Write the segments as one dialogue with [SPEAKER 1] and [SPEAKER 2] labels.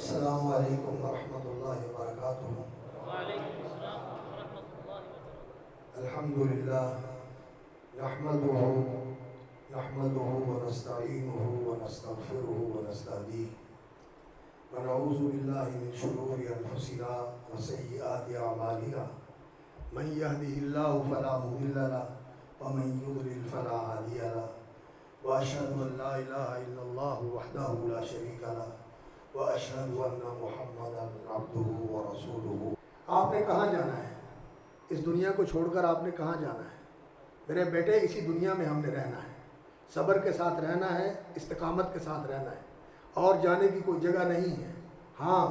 [SPEAKER 1] السلام علیکم ورحمۃ اللہ وبرکاتہ۔
[SPEAKER 2] وعلیکم السلام ورحمۃ اللہ وبرکاتہ۔
[SPEAKER 1] الحمدللہ نحمدہ ونستعینہ ونستغفرہ ونستہدیہ ونعوذ باللہ من شرور انفسنا وسیئات اعمالنا من یہدہ اللہ فلا مضل لہ ومن یضلل فلا ہادی لہ واشہد ان لا الہ الا اللہ وحدہ لا شریک لہ واشہد ان محمدا عبدہ ورسولہ۔ آپ نے کہاں جانا ہے؟ اس دنیا کو چھوڑ کر آپ نے کہاں جانا ہے؟ میرے بیٹے، اسی دنیا میں ہم نے رہنا ہے، صبر کے ساتھ رہنا ہے، استقامت کے ساتھ رہنا ہے، اور جانے کی کوئی جگہ نہیں ہے۔ ہاں،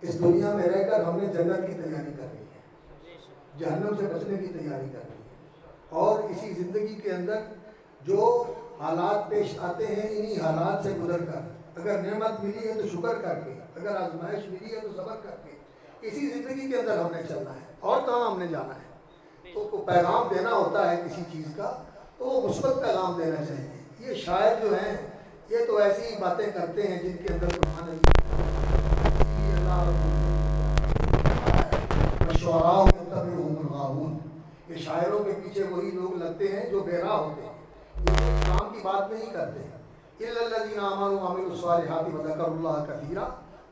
[SPEAKER 1] اس دنیا میں رہ کر ہم نے جنت کی تیاری کرنی ہے، جہنم سے بچنے کی تیاری کرنی ہے، اور اسی زندگی کے اندر جو حالات پیش آتے ہیں انہی حالات سے گزر کر، اگر نعمت ملی ہے تو شکر کر کے، اگر آزمائش ملی ہے تو صبر کر کے، اسی زندگی کے اندر ہم نے چلنا ہے، اور کہاں ہم نے جانا ہے۔ تو پیغام دینا ہوتا ہے کسی چیز کا تو وہ مثبت پیغام دینا چاہیے۔ یہ شاعر جو ہیں یہ تو ایسی ہی باتیں کرتے ہیں جن کے اندر قرآن شعراء یتبعهم الغاوون، یہ شاعروں کے پیچھے وہی لوگ لگتے ہیں جو بے راہ ہوتے ہیں، یہ کام کی بات نہیں کرتے۔ الا الذین آمنوا وعملوا الصالحات وذکروا اللہ کثیرا،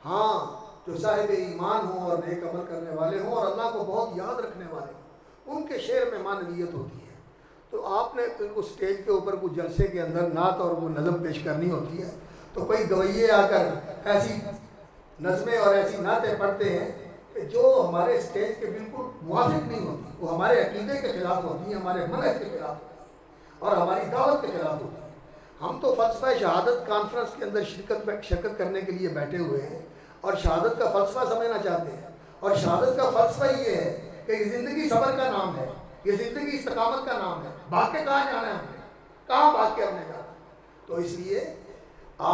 [SPEAKER 1] ہاں جو صاحب ایمان ہوں اور نیک عمل کرنے والے ہوں اور اللہ کو بہت یاد رکھنے والے ہوں، ان کے شعر میں معنویت ہوتی ہے۔ تو آپ نے اس اسٹیج کے اوپر کچھ جلسے کے اندر نعت اور وہ نظم پیش کرنی ہوتی ہے، تو کوئی گویے آ کر ایسی نظمیں اور ایسی نعتیں پڑھتے ہیں کہ جو ہمارے اسٹیج کے بالکل موافق نہیں ہوتی، وہ ہمارے عقیدے کے خلاف ہوتی ہیں، ہمارے منہج کے خلاف ہوتی ہیں اور ہماری دعوت کے خلاف ہوتی ہیں۔ ہم تو فلسفہ شہادت کانفرنس کے اندر شرکت کرنے کے لیے بیٹھے ہوئے ہیں اور شہادت کا فلسفہ سمجھنا چاہتے ہیں، اور شہادت کا فلسفہ یہ ہے کہ یہ زندگی صبر کا نام ہے، یہ زندگی استقامت کا نام ہے۔ بھاگ کے کہاں جانا ہے ہم نے؟ کہاں بھاگ کے ہم نے جانا ہے؟ تو اس لیے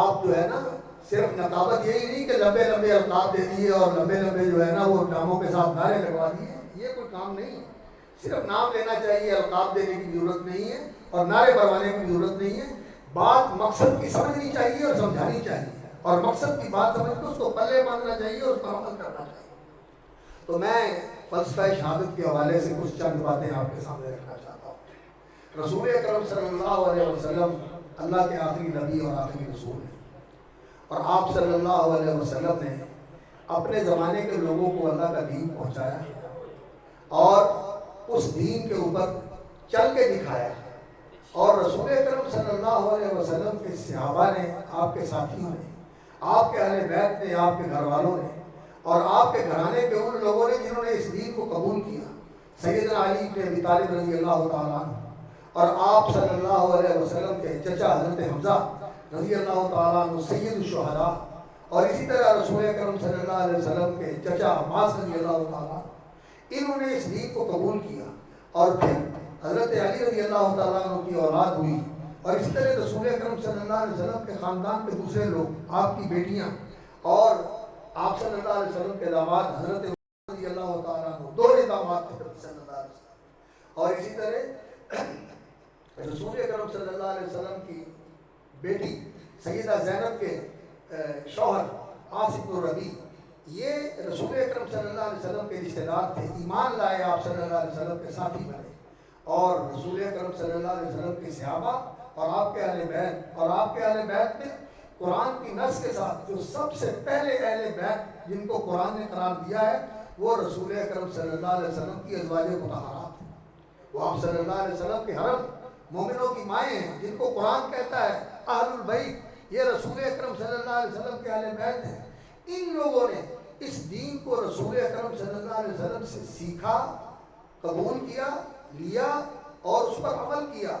[SPEAKER 1] آپ جو ہے نا، صرف نقابت یہی نہیں کہ لمبے لمبے القاب دے دیے اور لمبے لمبے جو ہے نا وہ ناموں کے ساتھ نعرے لگوا دیے، یہ کوئی کام نہیں ہے۔ صرف نام لینا چاہیے، القاب دینے کی ضرورت نہیں ہے اور نعرے مروانے کی ضرورت نہیں ہے۔ بات مقصد کی سمجھنی چاہیے اور سمجھانی چاہیے، اور مقصد کی بات سمجھ کے اس کو پلے باندھنا چاہیے اور اس پر عمل کرنا چاہیے۔ تو میں فلسفہ شہادت کے حوالے سے کچھ چند باتیں آپ کے سامنے رکھنا چاہتا ہوں۔ رسول اکرم صلی اللہ علیہ وسلم اللہ کے آخری نبی اور آخری رسول ہیں، اور آپ صلی اللہ علیہ وسلم نے اپنے زمانے کے لوگوں کو اللہ کا دین پہنچایا اور اس دین کے اوپر چل کے دکھایا، اور رسول اکرم صلی اللہ علیہ وسلم کے صحابہ نے، آپ کے ساتھیوں نے، آپ کے اہل بیت نے، آپ کے گھر والوں نے، اور آپ کے گھرانے کے ان لوگوں نے جنہوں نے اس دین کو قبول کیا، سیدنا علی بن ابی طالب رضی اللہ تعالیٰ عنہ، اور آپ صلی اللہ علیہ وسلم کے چچا حضرت حمزہ رضی اللہ تعالیٰ عنہ سید الشہداء، اور اسی طرح رسول اکرم صلی اللہ علیہ وسلم کے چچا عباس رضی اللہ تعالیٰ عنہ، انہوں نے اس دین کو قبول کیا، اور پھر حضرت علی رضی اللہ تعالیٰ عنہ کی اولاد ہوئی، اور اسی طرح رسول اکرم صلی اللہ علیہ وسلم کے خاندان کے دوسرے لوگ، آپ کی بیٹیاں، اور آپ صلی اللہ علیہ وسلم کے داماد حضرت رضی اللہ تعالیٰ عنہ، دو داماد تھے صلی اللہ علیہ وسلم، اور اسی طرح رسول اکرم صلی اللہ علیہ وسلم کی بیٹی سیدہ زینب کے شوہر عاصم بن ربیع، یہ رسول اکرم صلی اللہ علیہ وسلم کے رشتہ دار تھے، ایمان لائے، آپ صلی اللہ علیہ وسلم کے ساتھی بنے، اور رسول اکرم صلی اللہ علیہ وسلم کے صحابہ اور آپ کے اہل بیت، اور آپ کے اہل بیت میں قرآن کی نص کے ساتھ جو سب سے پہلے اہل بیت جن کو قرآن نے قرار دیا ہے وہ رسول اکرم صلی اللہ علیہ وسلم کی ازواج مطہرات ہیں، وہ آپ صلی اللہ علیہ وسلم کے حرم مومنوں کی مائیں ہیں، جن کو قرآن کہتا ہے اہل البیت، یہ رسول اکرم صلی اللہ علیہ وسلم کے اہل بیت ہیں۔ ان لوگوں نے اس دین کو رسول اکرم صلی اللہ علیہ وسلم سے سیکھا، قبول کیا، لیا اور اس پر عمل کیا۔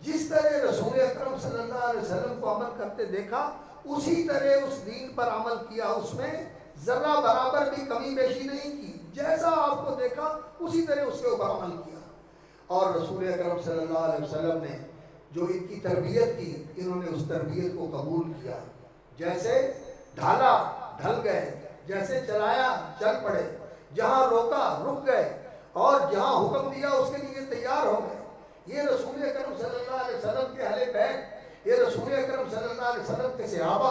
[SPEAKER 1] جس طرح رسول اکرم صلی اللہ علیہ وسلم کو عمل کرتے دیکھا، اسی طرح اس دین پر عمل کیا، اس میں ذرہ برابر بھی کمی بیشی نہیں کی، جیسا آپ کو دیکھا اسی طرح اس کے اوپر عمل کیا۔ اور رسول اکرم صلی اللہ علیہ وسلم نے جو ان کی تربیت کی، انہوں نے اس تربیت کو قبول کیا، جیسے ڈھالا ڈھل گئے، جیسے چلایا چل پڑے، جہاں روکا رک گئے، اور جہاں حکم دیا اس کے لیے تیار ہو گئے۔ یہ رسول اکرم صلی اللہ علیہ وسلم کے اہل بیت، یہ رسول اکرم صلی اللہ علیہ وسلم کے صحابہ،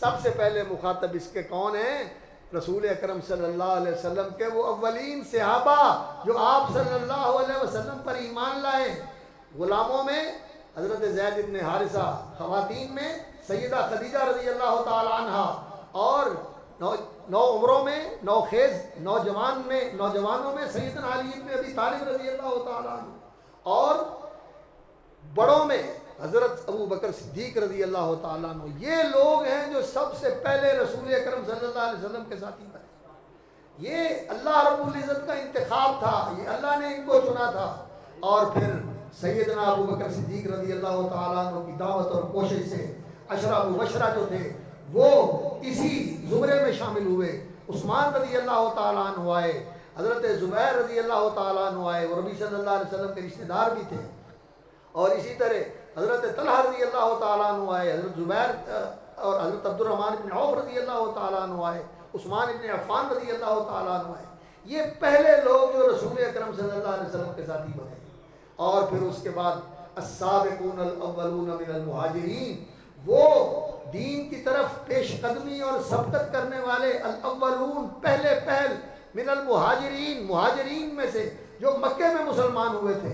[SPEAKER 1] سب سے پہلے مخاطب اس کے کون ہیں؟ رسول اکرم صلی اللہ علیہ وسلم کے وہ اولین صحابہ جو آپ صلی اللہ علیہ وسلم پر ایمان لائے۔ غلاموں میں حضرت زید بن حارثہ، خواتین میں سیدہ خدیجہ رضی اللہ تعالی عنہ، اور نو عمروں میں نوخیز نوجوانوں میں سیدنا علی بن ابی طالب رضی اللہ تعالی عنہ، اور بڑوں میں حضرت ابو بکر صدیق رضی اللہ تعالیٰ عنہ۔ یہ لوگ ہیں جو سب سے پہلے رسول اکرم صلی اللہ علیہ وسلم کے ساتھی بنے۔ یہ اللہ رب العزت کا انتخاب تھا، یہ اللہ نے ان کو چنا تھا۔ اور پھر سیدنا ابو بکر صدیق رضی اللہ تعالیٰ عنہ کی دعوت اور کوشش سے عشرہ مبشرہ جو تھے وہ اسی زمرے میں شامل ہوئے۔ عثمان رضی اللہ تعالیٰ عنہ آئے، حضرت زبیر رضی اللہ تعالیٰ عنہ آئے، وہ نبی صلی اللہ علیہ وسلم کے رشتہ دار بھی تھے۔ اور اسی طرح حضرت طلحہ رضی اللہ تعالیٰ عنہ آئے، حضرت زبیر اور حضرت عبد الرحمن بن عوف رضی اللہ تعالیٰ عنہ آئے، عثمان بن عفان رضی اللہ تعالیٰ عنہ آئے۔ یہ پہلے لوگ جو رسول اکرم صلی اللہ علیہ وسلم کے ساتھی بنے۔ اور پھر اس کے بعد السابقون الاولون من المہاجرین، وہ دین کی طرف پیش قدمی اور سبقت کرنے والے، الاولون پہلے پہل، من المہاجرین مہاجرین میں سے جو مکے میں مسلمان ہوئے تھے،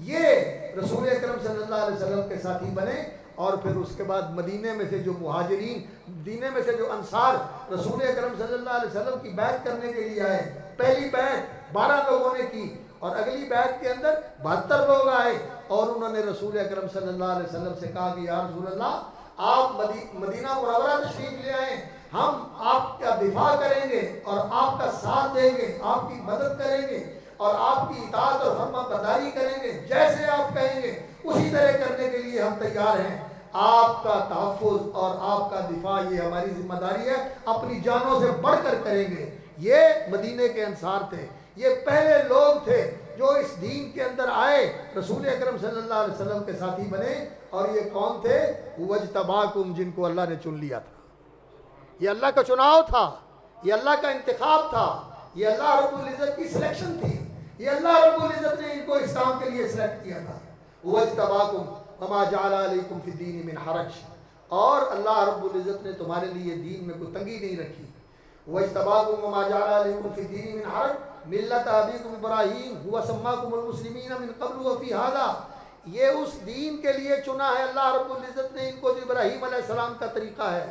[SPEAKER 1] یہ رسول اکرم صلی اللہ علیہ وسلم کے ساتھی بنے۔ اور پھر اس کے بعد مدینے میں سے جو مہاجرین، مدینے میں سے جو انصار رسول اکرم صلی اللہ علیہ وسلم کی بیعت کرنے کے لیے آئے، پہلی بیعت 12 لوگوں نے کی، اور اگلی بیعت کے اندر 72 لوگ آئے، اور انہوں نے رسول اکرم صلی اللہ علیہ وسلم سے کہا کہ یا رسول اللہ، آپ مدینہ منورہ تشریف لے آئیں، ہم آپ کا دفاع کریں گے اور آپ کا ساتھ دیں گے، آپ کی مدد کریں گے اور آپ کی اطاعت اور فرما برداری کریں گے، جیسے آپ کہیں گے اسی طرح کرنے کے لیے ہم تیار ہیں۔ آپ کا تحفظ اور آپ کا دفاع یہ ہماری ذمہ داری ہے، اپنی جانوں سے بڑھ کر کریں گے۔ یہ مدینے کے انصار تھے، یہ پہلے لوگ تھے جو اس دین کے اندر آئے، رسول اکرم صلی اللہ علیہ وسلم کے ساتھی بنے۔ اور یہ کون تھے؟ وَاجْتَبَاكُمْ، جن کو اللہ نے چن لیا تھا۔ یہ اللہ کا چناؤ تھا، یہ اللہ کا انتخاب تھا، یہ اللہ رب العزت کی سلیکشن تھی، یہ اللہ رب العزت نے ان کو اسلام کے لیے سلیکٹ کیا تھا۔ وَاجْتَبَاكُمْ وَمَا جَعَلَ عَلَيْكُمْ فِي الدِّينِ مِنْ حَرَجٍ، اور اللہ رب العزت نے تمہارے لیے دین میں کوئی تنگی نہیں رکھی۔ وَاجْتَبَاكُمْ وَمَا جَعَلَ عَلَيْكُمْ فِي الدِّينِ مِنْ حَرَجٍ مِلَّةَ أَبِيكُمْ إِبْرَاهِيمَ هُوَ سَمَّاكُمُ الْمُسْلِمِينَ مِنْ قَبْلُ وَفِي هَذَا، یہ اس دین کے لیے چنا ہے اللہ رب العزت نے ان کو جو ابراہیم علیہ السلام کا طریقہ ہے،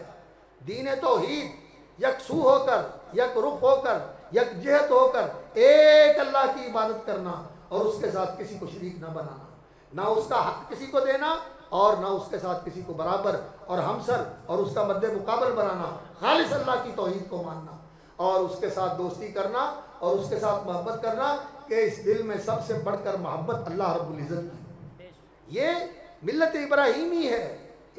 [SPEAKER 1] دین توحید، یکسو ہو کر، یک رخ ہو کر، یک جہت ہو کر ایک اللہ کی عبادت کرنا، اور اس کے ساتھ کسی کو شریک نہ بنانا، نہ اس کا حق کسی کو دینا اور نہ اس کے ساتھ کسی کو برابر اور ہمسر اور اس کا مد مقابل بنانا، خالص اللہ کی توحید کو ماننا اور اس کے ساتھ دوستی کرنا اور اس کے ساتھ محبت کرنا کہ اس دل میں سب سے بڑھ کر محبت اللہ رب العزت کی۔ یہ ملت ابراہیمی ہے،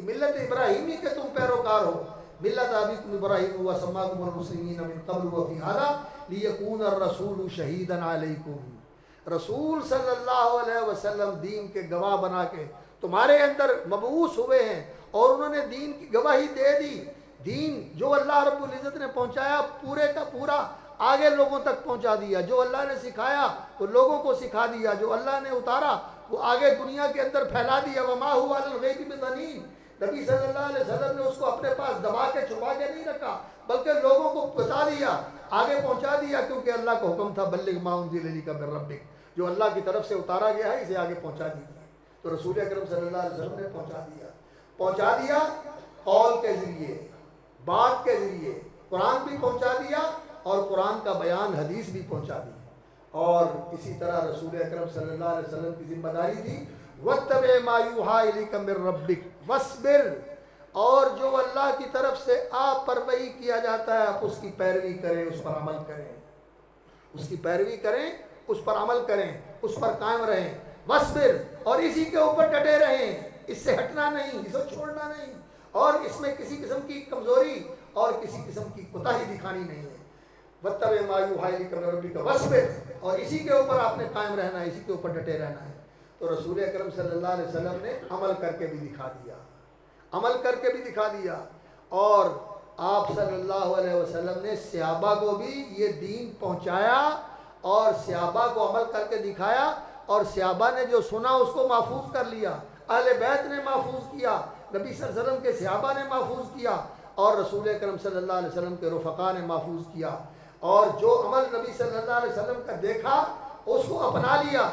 [SPEAKER 1] ملت ابراہیمی کے تم پیروکار ہو۔ ملت ابیکم ابراہیم وسماکم المسلمین من قبل وفی ھذا لیکون الرسول شہیدا علیکم، رسول صلی اللہ علیہ وسلم دین کے گواہ بنا کے تمہارے اندر مبعوث ہوئے ہیں، اور انہوں نے دین کی گواہی دے دی۔ دین جو اللہ رب العزت نے پہنچایا پورے کا پورا آگے لوگوں تک پہنچا دیا، جو اللہ نے سکھایا وہ لوگوں کو سکھا دیا، جو اللہ نے اتارا وہ آگے دنیا کے اندر پھیلا دیا۔ وما هو علی الغیب بضنین، نبی صلی اللہ علیہ وسلم نے اس کو اپنے پاس دبا کے چھپا کے نہیں رکھا، بلکہ لوگوں کو بتا دیا، آگے پہنچا دیا، کیونکہ اللہ کا حکم تھا بلغ ما انزل الیک من ربک، جو اللہ کی طرف سے اتارا گیا ہے اسے آگے پہنچا دیجیے۔ تو رسول اکرم صلی اللہ علیہ وسلم نے پہنچا دیا قول کے ذریعے، بات کے ذریعے، قرآن بھی پہنچا دیا اور قرآن کا بیان حدیث بھی پہنچا دی۔ اور اسی طرح رسول اکرم صلی اللہ علیہ وسلم کی ذمہ داری تھی وَاتَّبِعْ مَا يُوحَىٰ إِلَيْكَ مِن رَبِّكَ وَاصْبِرْ، اور جو اللہ کی طرف سے آپ پر وحی کیا جاتا ہے آپ اس کی پیروی کریں، اس پر عمل کریں، اس کی پیروی کریں، اس پر عمل کریں، اس پر قائم رہیں۔ وَاصْبِرْ، اور اسی کے اوپر ڈٹے رہیں، اس سے ہٹنا نہیں، اسے چھوڑنا نہیں، اور اس میں کسی قسم کی کمزوری اور کسی قسم کی کوتاہی دکھانی نہیں ہے۔ وَاتَّبِعْ مَا يُوحَىٰ إِلَيْكَ مِن رَبِّكَ وَاصْبِرْ، اور اسی کے اوپر آپ نے قائم رہنا ہے، اسی کے اوپر ڈٹے رہنا ہے۔ تو رسول اکرم صلی اللہ علیہ وسلم نے عمل کر کے بھی دکھا دیا، عمل کر کے بھی دکھا دیا، اور آپ صلی اللہ علیہ وسلم نے صحابہ کو بھی یہ دین پہنچایا اور صحابہ کو عمل کر کے دکھایا، اور صحابہ نے جو سنا اس کو محفوظ کر لیا، اہل بیت نے محفوظ کیا، نبی صلی اللہ علیہ وسلم کے صحابہ نے محفوظ کیا، اور رسول اکرم صلی اللہ علیہ وسلم کے رفقا نے محفوظ کیا، اور جو عمل نبی صلی اللہ علیہ وسلم کا دیکھا اس کو اپنا لیا،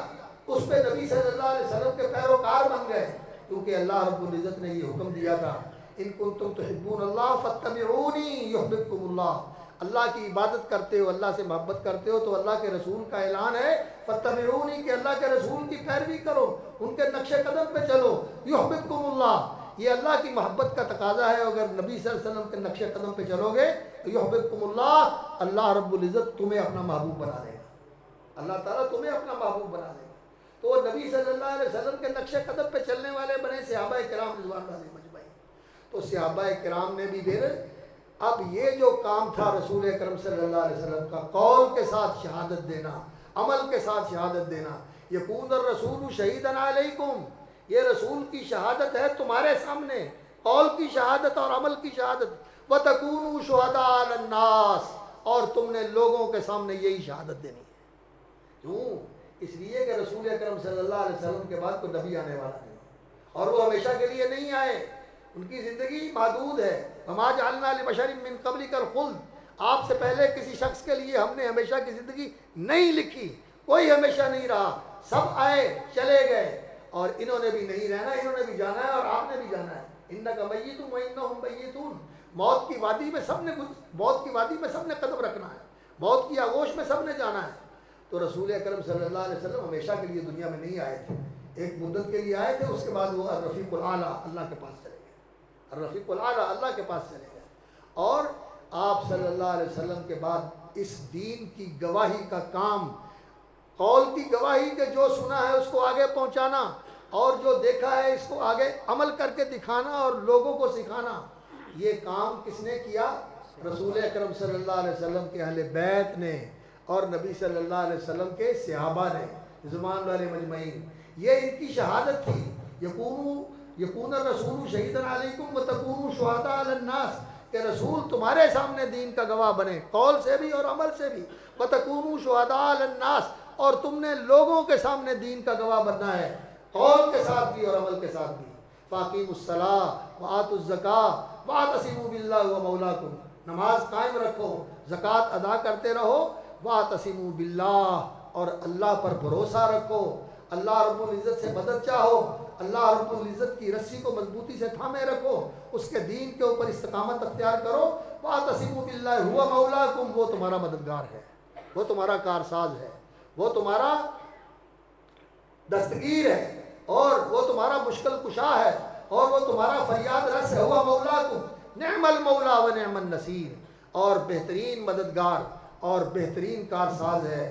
[SPEAKER 1] اس پہ نبی صلی اللہ علیہ وسلم کے پیروکار بن گئے، کیونکہ اللہ رب العزت نے یہ حکم دیا تھا ان کنتم تحبون اللہ فاتبعونی یحببکم اللہ، اللہ کی عبادت کرتے ہو، اللہ سے محبت کرتے ہو تو اللہ کے رسول کا اعلان ہے فاتبعونی کہ اللہ کے رسول کی پیروی کرو، ان کے نقش قدم پہ چلو، یحببکم اللہ، یہ اللہ کی محبت کا تقاضا ہے، اگر نبی صلی اللہ علیہ وسلم کے نقش قدم پہ چلو گے تو یحببکم اللہ، اللہ رب العزت تمہیں اپنا محبوب بنا دے گا، اللہ تعالیٰ تمہیں اپنا محبوب بنا دے گا۔ تو وہ نبی صلی اللہ علیہ وسلم کے نقش قدم پہ چلنے والے بنے صحابہ کرام رضوان اللہ علیہم اجمعین۔ تو صحابہ کرام نے بھی پھر اب یہ جو کام تھا رسول اکرم صلی اللہ علیہ وسلم کا، قول کے ساتھ شہادت دینا، عمل کے ساتھ شہادت دینا، یکون الرسول شہیدا علیکم، یہ رسول کی شہادت ہے تمہارے سامنے، قول کی شہادت اور عمل کی شہادت، وتکونوا شہداء علی الناس، اور تم نے لوگوں کے سامنے یہی شہادت دینی ہے۔ کیوں؟ اس لیے کہ رسول اکرم صلی اللہ علیہ وسلم کے بعد کوئی نبی آنے والا نہیں، اور وہ ہمیشہ کے لیے نہیں آئے، ان کی زندگی محدود ہے، وما جعلنا لبشر من قبلک الخلد، آپ سے پہلے کسی شخص کے لیے ہم نے ہمیشہ کی زندگی نہیں لکھی، کوئی ہمیشہ نہیں رہا، سب آئے چلے گئے، اور انہوں نے بھی نہیں رہنا، انہوں نے بھی جانا ہے اور آپ نے بھی جانا ہے، انک میت وانہم میتون، موت کی وادی میں سب نے قدم رکھنا ہے، موت کی آغوش میں سب نے جانا ہے۔ تو رسول اکرم صلی اللہ علیہ وسلم ہمیشہ کے لیے دنیا میں نہیں آئے تھے، ایک مدت کے لیے آئے تھے، اس کے بعد وہ الرفیق الاعلیٰ اللہ کے پاس چلے گئے، الرفیق الاعلیٰ اللہ کے پاس چلے گئے، اور آپ صلی اللہ علیہ وسلم کے بعد اس دین کی گواہی کا کام، قول کی گواہی کہ جو سنا ہے اس کو آگے پہنچانا، اور جو دیکھا ہے اس کو آگے عمل کر کے دکھانا اور لوگوں کو سکھانا، یہ کام کس نے کیا؟ رسول اکرم صلی اللہ علیہ وسلم کے اہل بیت نے اور نبی صلی اللہ علیہ وسلم کے صحابہ نے رضوان اللہ علیہم اجمعین، یہ ان کی شہادت تھی، یکون الرسول شہیدا علیکم وتکونوا شہداء علی الناس، کہ رسول تمہارے سامنے دین کا گواہ بنے، قول سے بھی اور عمل سے بھی، وتکونوا شہداء علی الناس، اور تم نے لوگوں کے سامنے دین کا گواہ بننا ہے، قول کے ساتھ بھی اور عمل کے ساتھ بھی۔ فاقیموا الصلاۃ وآتوا الزکاۃ واعتصموا باللہ هو مولاکم، نماز قائم رکھو، زکوٰۃ ادا کرتے رہو، واعتصموا باللہ، اور اللہ پر بھروسہ رکھو، اللہ رب العزت سے مدد چاہو، اللہ رب العزت کی رسی کو مضبوطی سے تھامے رکھو، اس کے دین کے اوپر استقامت اختیار کرو، واعتصموا باللہ هو مولاکم، وہ تمہارا مددگار ہے، وہ تمہارا کارساز ہے، وہ تمہارا دستگیر ہے، اور وہ تمہارا مشکل کشا ہے، اور وہ تمہارا فریاد رس ہے، ہوا مولاکم نعم المولا و نعم النصیر، اور بہترین مددگار اور بہترین کارساز ہے،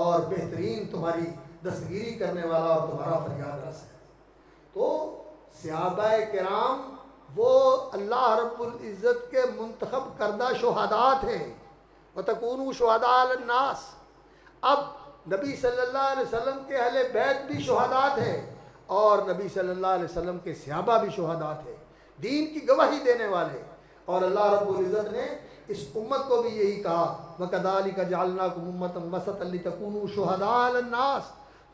[SPEAKER 1] اور بہترین تمہاری دستگیری کرنے والا اور تمہارا فریاد رس ہے۔ تو صحابہ کرام وہ اللہ رب العزت کے منتخب کردہ شہداء تھے، وتکونوا شہداء علی الناس۔ اب نبی صلی اللہ علیہ وسلم کے اہل بیت بھی شہداء تھے، اور نبی صلی اللہ علیہ وسلم کے صحابہ بھی شہداء تھے، دین کی گواہی دینے والے، اور اللہ رب العزت نے اس امت کو بھی یہی کہا وَكَذَلِكَ جَعَلْنَاكُمْ أُمَّةً وَسَطًا لِتَكُونُوا شُهَدَاءَ عَلَى النَّاسِ،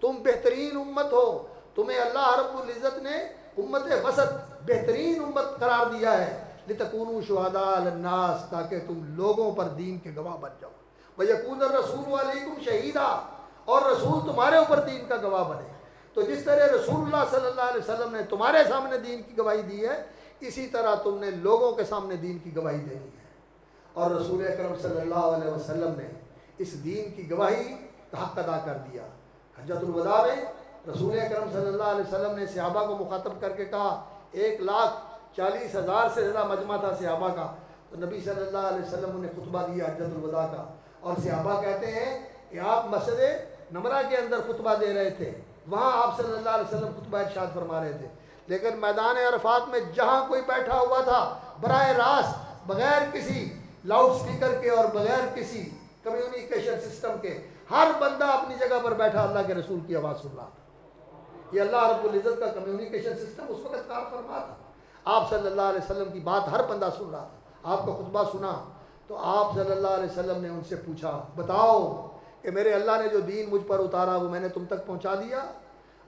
[SPEAKER 1] تم بہترین امت ہو، تمہیں اللہ رب العزت نے امت وسط بہترین امت قرار دیا ہے، لِتَكُونُوا شُهَدَاءَ عَلَى النَّاسِ، تاکہ تم لوگوں پر دین کے گواہ بن جاؤ، وَيَكُونَ الرَّسُولُ عَلَيْكُمْ شَهِيدًا، اور رسول تمہارے اوپر دین کا گواہ بنے۔ تو جس طرح رسول اللہ صلی اللہ علیہ وسلم نے تمہارے سامنے دین کی گواہی دی ہے، اسی طرح تم نے لوگوں کے سامنے دین کی گواہی دینی ہے، اور رسول اکرم صلی اللہ علیہ وسلم نے اس دین کی گواہی کا حق ادا کر دیا۔ حجۃ الوداع میں رسول اکرم صلی اللہ علیہ وسلم نے صحابہ کو مخاطب کر کے کہا، 1,40,000 سے زیادہ مجمع تھا صحابہ کا، تو نبی صلی اللہ علیہ وسلم نے خطبہ دیا حجۃ الوداع کا، اور صحابہ کہتے ہیں کہ آپ مسجد نمرہ کے اندر خطبہ دے رہے تھے، وہاں آپ صلی اللہ علیہ وسلم خطبہ ارشاد فرما رہے تھے، لیکن میدان عرفات میں جہاں کوئی بیٹھا ہوا تھا، براہ راست بغیر کسی لاؤڈ سپیکر کے اور بغیر کسی کمیونیکیشن سسٹم کے، ہر بندہ اپنی جگہ پر بیٹھا اللہ کے رسول کی آواز سن رہا تھا۔ یہ اللہ رب العزت کا کمیونیکیشن سسٹم اس وقت کار فرما تھا، آپ صلی اللہ علیہ وسلم کی بات ہر بندہ سن رہا تھا، آپ کا خطبہ سنا، تو آپ صلی اللہ علیہ وسلم نے ان سے پوچھا، بتاؤ کہ میرے اللہ نے جو دین مجھ پر اتارا وہ میں نے تم تک پہنچا دیا،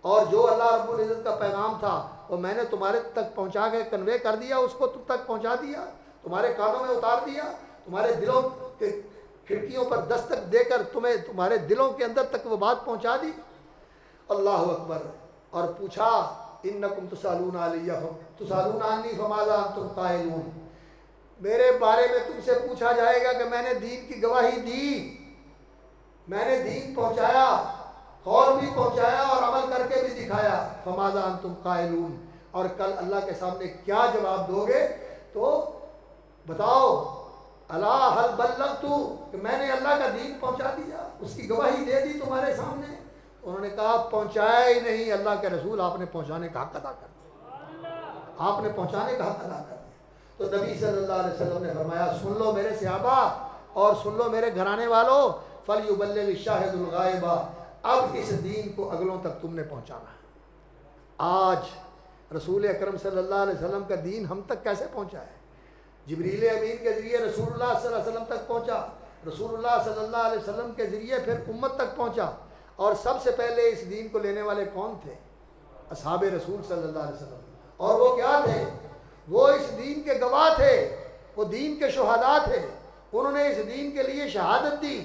[SPEAKER 1] اور جو اللہ رب العزت کا پیغام تھا وہ میں نے تمہارے تک پہنچا کے کنوے کر دیا، اس کو تم تک پہنچا دیا؟ تمہارے کانوں میں اتار دیا، تمہارے دلوں کے کھڑکیوں پر دستک دے کر تمہیں تمہارے دلوں کے اندر تک وہ بات پہنچا دی۔ اللہ اکبر۔ اور پوچھا انکم تسالون عنی فماذا انتم قائلون، میرے بارے میں تم سے پوچھا جائے گا کہ میں نے دین کی گواہی دی، میں نے دین پہنچایا، قول بھی پہنچایا اور عمل کر کے بھی دکھایا، فماذا انتم قائلون، اور کل اللہ کے سامنے کیا جواب دو گے؟ تو بتاؤ الا هل بلغت، کہ میں نے اللہ کا دین پہنچا دیا، اس کی گواہی دے دی تمہارے سامنے؟ انہوں نے کہا پہنچایا ہی نہیں اللہ کے رسول، آپ نے پہنچانے کا حق ادا کر دیا، آپ نے پہنچانے کا حق ادا کر دیا۔ تو نبی صلی اللہ علیہ وسلم نے فرمایا سن لو میرے صحابہ اور سن لو میرے گھرانے والوں، فَلْيُبَلِّغِ الشَّاهِدُ الْغَائِبَ، اب اس دین کو اگلوں تک تم نے پہنچانا ہے۔ آج رسول اکرم صلی اللہ علیہ وسلم کا دین ہم تک کیسے پہنچا ہے؟ جبریل امین کے ذریعے رسول اللہ صلی اللہ علیہ وسلم تک پہنچا، رسول اللہ صلی اللہ علیہ وسلم کے ذریعے پھر امت تک پہنچا، اور سب سے پہلے اس دین کو لینے والے کون تھے؟ اصحاب رسول صلی اللہ علیہ وسلم۔ اور وہ کیا تھے؟ وہ اس دین کے گواہ تھے، وہ دین کے شہداء تھے، انہوں نے اس دین کے لیے شہادت دی،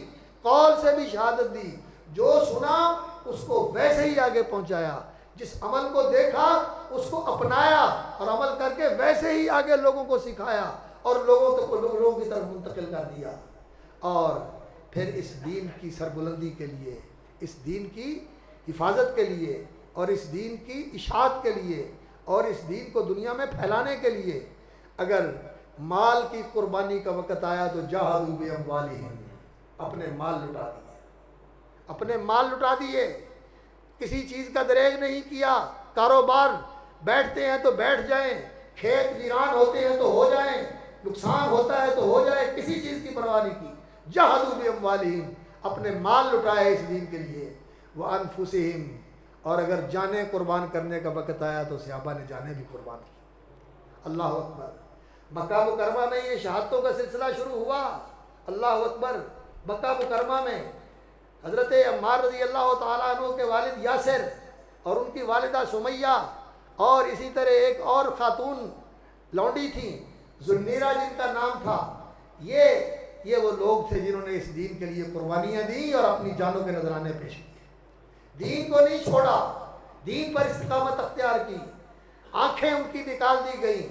[SPEAKER 1] قول سے بھی شہادت دی، جو سنا اس کو ویسے ہی آگے پہنچایا، جس عمل کو دیکھا اس کو اپنایا اور عمل کر کے ویسے ہی آگے لوگوں کو سکھایا اور لوگوں کی طرف منتقل کر دیا۔ اور پھر اس دین کی سربلندی کے لیے، اس دین کی حفاظت کے لیے اور اس دین کی اشاعت کے لیے اور اس دین کو دنیا میں پھیلانے کے لیے اگر مال کی قربانی کا وقت آیا تو جاہدوا باموالہم، اپنے مال لٹا دیے، اپنے مال لٹا دیے، کسی چیز کا دریغ نہیں کیا۔ کاروبار بیٹھتے ہیں تو بیٹھ جائیں، کھیت ویران ہوتے ہیں تو ہو جائیں، نقصان ہوتا ہے تو ہو جائے، کسی چیز کی پرواہ نہیں کی۔ جاہدوا باموالہم، اپنے مال لٹائے اس دین کے لیے، وانفسہم، اور اگر جانیں قربان کرنے کا وقت آیا تو صحابہ نے جانیں بھی قربان کی۔ اللہ اکبر۔ مکہ مکرمہ میں یہ شہادتوں کا سلسلہ شروع ہوا۔ اللہ اکبر۔ مکہ مکرمہ میں حضرت عمار رضی اللہ تعالیٰ عنہ کے والد یاسر اور ان کی والدہ سمیہ اور اسی طرح ایک اور خاتون لونڈی تھیں ذوالنیرہ جن کا نام تھا، یہ وہ لوگ تھے جنہوں نے اس دین کے لیے قربانیاں دیں اور اپنی جانوں کے نذرانے پیش کیے، دین کو نہیں چھوڑا، دین پر استقامت اختیار کی۔ آنکھیں ان کی نکال دی گئیں،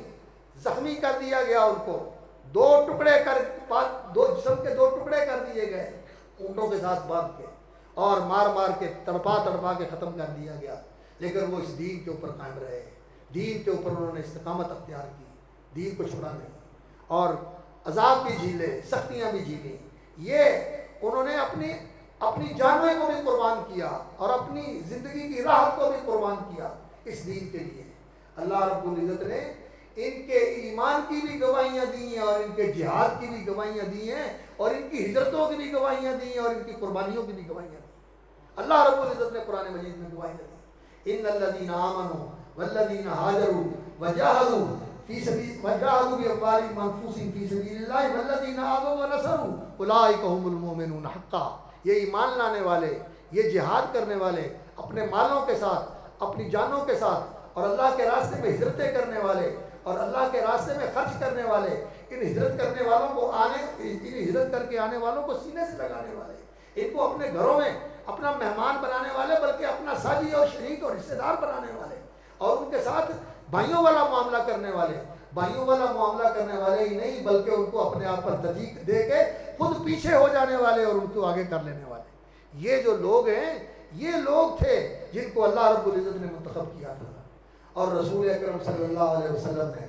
[SPEAKER 1] زخمی کر دیا گیا، ان کو جسم کے دو ٹکڑے کر دیے گئے اونٹوں کے ساتھ باندھ کے، اور مار مار کے تڑپا کے ختم کر دیا گیا، لیکن وہ اس دین کے اوپر قائم رہے، دین کے اوپر انہوں نے استقامت اختیار کی، دین کو چھوڑا نہیں، اور عذاب بھی جھیلے، سختیاں بھی جھیلیں۔ یہ انہوں نے اپنی جانوں کو بھی قربان کیا اور اپنی زندگی کی راحت کو بھی قربان کیا اس دین کے لیے۔ اللہ رب العزت نے ان کے ایمان کی بھی گواہیاں دی ہیں اور ان کے جہاد کی بھی گواہیاں دی ہیں اور ان کی ہجرتوں کی بھی گواہیاں دی ہیں اور ان کی قربانیوں کی بھی گواہیاں دی۔ اللہ رب العزت نے قرآن مجید میں گواہیاں دی، ان الذین آمنوا والذین هاجروا وجاهدوا فی سبیل وجاهدوا باموالہم وانفسہم فی سبیل اللہ والذین آووا ونصروا اولئک هم المؤمنون حقا۔ یہ ایمان لانے والے، یہ جہاد کرنے والے، اپنے مالوں کے ساتھ، اپنی جانوں کے ساتھ اور اللہ کے راستے میں ہجرتیں کرنے والے اور اللہ کے راستے میں خرچ کرنے والے، ان ہجرت کرنے والوں کو ان ہجرت کر کے آنے والوں کو سینے سے لگانے والے، ان کو اپنے گھروں میں اپنا مہمان بنانے والے بلکہ اپنا ساجی اور شریک اور رشتہ دار بنانے والے، اور ان کے ساتھ بھائیوں والا معاملہ کرنے والے، بھائیوں والا معاملہ کرنے والے ہی نہیں بلکہ ان کو اپنے آپ پر تضییق دے کے خود پیچھے ہو جانے والے اور ان کو آگے کر لینے والے۔ یہ جو لوگ ہیں یہ لوگ تھے جن کو اللہ رب العزت نے منتخب کیا تھا، اور رسول اکرم صلی اللہ علیہ وسلم نے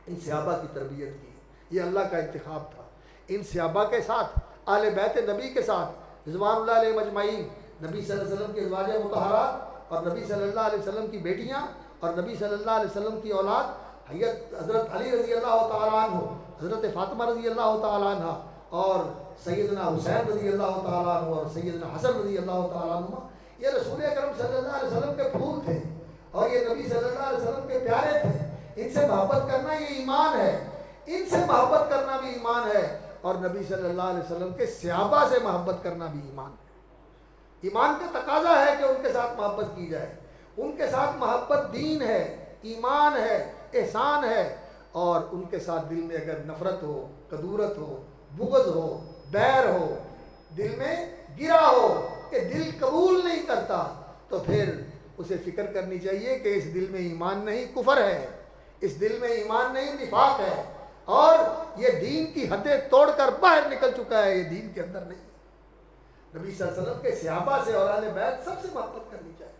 [SPEAKER 1] ان صحابہ کی تربیت کی، یہ اللہ کا انتخاب تھا۔ ان صحابہ کے ساتھ، آل بیت نبی کے ساتھ رضوان اللہ علیہ مجمعین، نبی صلی اللہ علیہ وسلم کی ازواج مطہرات اور نبی صلی اللہ علیہ وسلم کی بیٹیاں اور نبی صلی اللہ علیہ وسلم کی اولاد حضرت علی رضی اللہ تعالیٰ عنہ، حضرت فاطمہ رضی اللہ تعالیٰ عنہ اور سیدنا حسین رضی اللہ تعالیٰ عنہ اور سیدنا حسن رضی اللہ تعالیٰ عنہ، یہ رسول اکرم صلی اللہ علیہ وسلم کے پھول تھے اور یہ نبی صلی اللہ علیہ وسلم کے پیارے تھے۔ ان سے محبت کرنا یہ ایمان ہے، ان سے محبت کرنا بھی ایمان ہے، اور نبی صلی اللہ علیہ وسلم کے صحابہ سے محبت کرنا بھی ایمان ہے۔ ایمان کا تقاضا ہے کہ ان کے ساتھ محبت کی جائے، ان کے ساتھ محبت دین ہے، ایمان ہے، احسان ہے، اور ان کے ساتھ دل میں اگر نفرت ہو، کدورت ہو، بغض ہو، بیر ہو، دل میں گرا ہو کہ دل قبول نہیں کرتا، تو پھر اسے فکر کرنی چاہیے کہ اس دل میں ایمان نہیں، کفر ہے، اس دل میں ایمان نہیں، نفاق ہے، اور یہ دین کی حدیں توڑ کر باہر نکل چکا ہے، یہ دین کے اندر نہیں۔ نبی صلی اللہ علیہ وسلم کے صحابہ سے اور اہل بیت سب سے محبت کرنی چاہیے،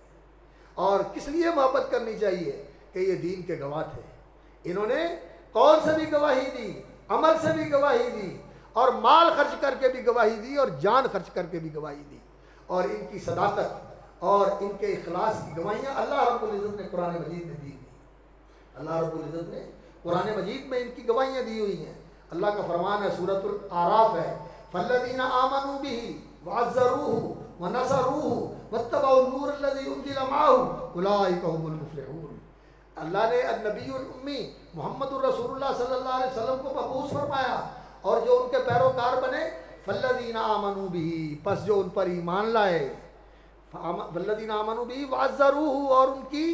[SPEAKER 1] اور کس لیے محبت کرنی چاہیے کہ یہ دین کے گواہ تھے، انہوں نے قول سے بھی گواہی دی، عمل سے بھی گواہی دی، اور مال خرچ کر کے بھی گواہی دی، اور جان خرچ کر کے بھی گواہی دی، اور ان کی صداقت اور ان کے اخلاص کی گواہیاں اللہ رب العزت نے قرآن مجید میں دی ہوئی ہیں۔ اللہ رب العزت نے قرآن مجید میں ان کی گواہیاں دی ہوئی ہیں۔ اللہ کا فرمان ہے، سورۃ الاعراف ہے، فالذین آمنوا بہ وعزروہ ونصروہ واتبعوا النور الذی انزل معہ اولئک هم المفلحون۔ اللہ نے النبی الامی محمد الرسول اللہ صلی اللہ علیہ وسلم کو مبعوث فرمایا، اور جو ان کے پیروکار بنے، فالذین آمنوا بہ، پس جو ان پر ایمان لائے، فالذین آمنوا بہ وعزروہ، اور ان کی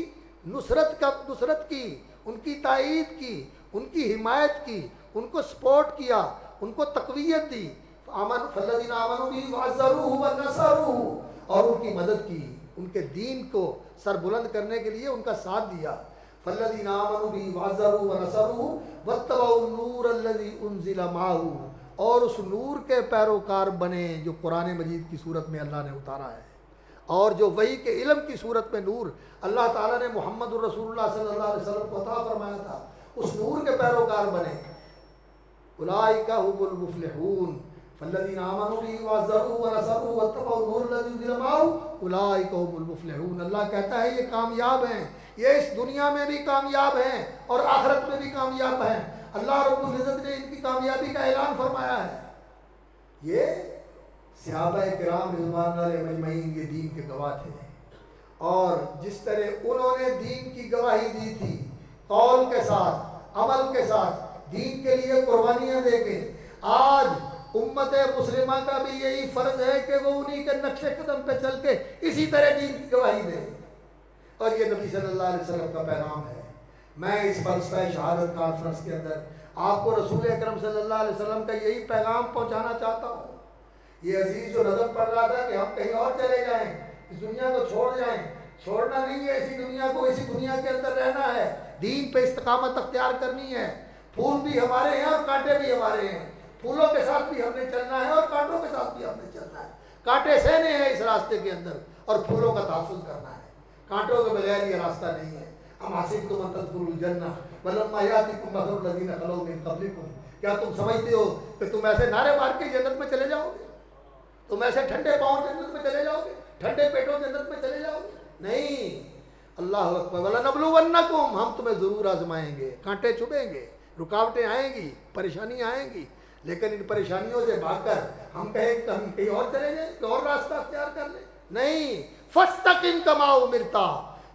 [SPEAKER 1] نصرت کی، ان کی تائید کی، ان کی حمایت کی، ان کو سپورٹ کیا، ان کو تقویت دی، فالذین آمنوا بہ وعزروہ ونصروہ، اور ان کی مدد کی، ان کے دین کو سر بلند کرنے کے لیے ان کا ساتھ دیا، فالذین آمنوا بہ وعزروہ ونصروہ واتبعوا النور الذی انزل معہ، اور اس نور کے پیروکار بنے جو قرآن مجید کی صورت میں اللہ نے اتارا ہے، اور جو وحی کے علم کی صورت میں نور اللہ تعالیٰ نے محمد الرسول اللہ صلی اللہ علیہ وسلم کو عطا فرمایا تھا، اس نور کے پیروکار بنے، اولئک هم المفلحون، فالذین آمنوا بہ وعزروہ ونصروہ واتبعوا النور الذی انزل معہ اولئک هم المفلحون۔ اللہ کہتا ہے یہ کامیاب ہیں، یہ اس دنیا میں بھی کامیاب ہیں اور آخرت میں بھی کامیاب ہیں۔ اللہ رب العزت نے ان کی کامیابی کا اعلان فرمایا ہے۔ یہ صحابہ کرام رضوان اللہ علیہم اجمعین یہ دین کے گواہ تھے، اور جس طرح انہوں نے دین کی گواہی دی تھی، قول کے ساتھ، عمل کے ساتھ، دین کے لیے قربانیاں دے کے، آج امت مسلمہ کا بھی یہی فرض ہے کہ وہ انہی کے نقش قدم پہ چل کے اسی طرح دین کی گواہی دے، اور یہ نبی صلی اللہ علیہ وسلم کا پیغام ہے۔ میں اس فلسفہ شہادت کانفرنس کے اندر آپ کو رسول اکرم صلی اللہ علیہ وسلم کا یہی پیغام پہنچانا چاہتا ہوں۔ یہ عزیز جو نظم پڑھ رہا تھا کہ ہم کہیں اور چلے جائیں، اس دنیا کو چھوڑ جائیں، چھوڑنا نہیں ہے اسی دنیا کو، اسی دنیا کے اندر رہنا ہے، دین پہ استقامت اختیار کرنی ہے۔ پھول بھی ہمارے ہیں اور کانٹے بھی ہمارے ہیں، پھولوں کے ساتھ بھی ہم نے چلنا ہے اور کانٹوں کے ساتھ بھی ہم نے چلنا ہے۔ کانٹے سہنے ہیں اس راستے کے اندر، اور پھولوں کا تحفظ کرنا ہے، کانٹوں کے بغیر یہ راستہ نہیں ہے۔ ام حسبتم ان تدخلوا الجنہ ولما یاتکم مثل الذین خلوا من قبلکم، کیا تم سمجھتے ہو کہ تم ایسے نعرے مار کے جنت میں چلے جاؤ گے؟ تم ایسے ٹھنڈے پاؤں جنت میں چلے جاؤ گے؟ ٹھنڈے پیٹوں جنت میں چلے جاؤ گے؟ نہیں۔ اللہ اکبر، وَلَنَبْلُوَنَّكُمْ، ہم تمہیں ضرور آزمائیں گے، کانٹے چبھیں گے، رکاوٹیں آئیں گی، پریشانیاں آئیں گی، لیکن ان پریشانیوں سے بھاگ کر ہم کہیں کہ ہم کہیں اور چلے جائیں، کوئی اور راستہ اختیار کر لیں؟ نہیں۔ فَاسْتَقِمْ كَمَا أُمِرْتَ،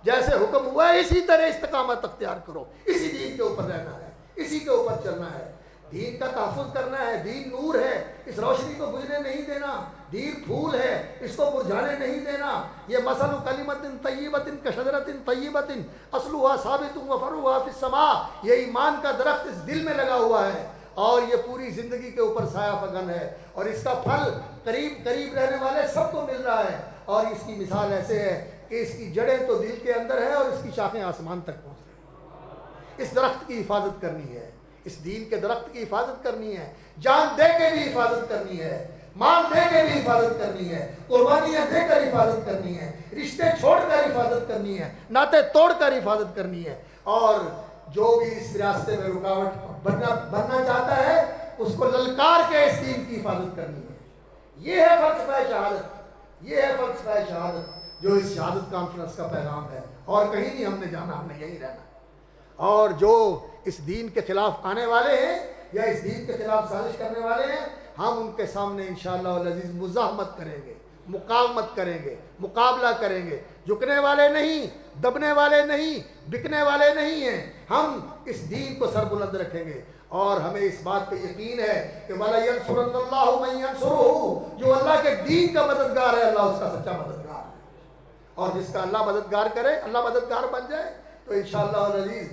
[SPEAKER 1] جیسے حکم ہوا ہے اسی طرح استقامت اختیار کرو، اسی دین کے اوپر رہنا ہے، اسی کے اوپر چلنا ہے، دین کا تحفظ کرنا ہے۔ دین نور ہے، اس روشنی کو بجھنے نہیں دینا، دین پھول ہے، اس کو مرجھانے نہیں دینا۔ یہ مثل کلمۃ طیبۃ کشجرۃ طیبۃ اصلها ثابت وفرعها فی السماء، یہ ایمان کا درخت اس دل میں لگا ہوا ہے، اور یہ پوری زندگی کے اوپر سایہ فگن ہے، اور اس کا پھل قریب قریب رہنے والے سب کو مل رہا ہے، اور اس کی مثال ایسے ہے کہ اس کی جڑیں تو دل کے اندر ہے اور اس کی شاخیں آسمان تک پہنچ رہی ہیں۔ اس درخت کی حفاظت کرنی ہے، اس دین کے درخت کی حفاظت کرنی ہے، جان دے کے بھی حفاظت کرنی ہے، مال دے کے بھی حفاظت کرنی ہے، قربانیاں دے کر حفاظت کرنی ہے، رشتے چھوڑ کر حفاظت کرنی ہے، ناطے توڑ کر حفاظت کرنی ہے، اور جو بھی اس راستے میں رکاوٹ بننا چاہتا ہے اس کو للکار کے اس دین کی حفاظت کرنی ہے۔ یہ ہے فلسفہ شہادت، یہ ہے فلسفہ شہادت جو اس شہادت کانفرنس کا پیغام ہے، اور کہیں نہیں ہم نے جانا، ہم نے یہی رہنا۔ اور جو اس دین کے خلاف آنے والے ہیں یا اس دین کے خلاف سازش کرنے والے ہیں، ہم ان کے سامنے انشاءاللہ العزیز مزاحمت کریں گے، مقاومت کریں گے، مقابلہ کریں گے، جھکنے والے نہیں، دبنے والے نہیں، بکنے والے نہیں ہیں، ہم اس دین کو سر بلند رکھیں گے، اور ہمیں اس بات پہ یقین ہے کہ وَلَيَنْصُرَنَّ اللَّهُ مَن يَنْصُرُهُ، جو اللہ کے دین کا مددگار ہے اللہ اس کا سچا مددگار ہے، اور جس کا اللہ مددگار کرے، اللہ مددگار بن جائے، تو انشاءاللہ العزیز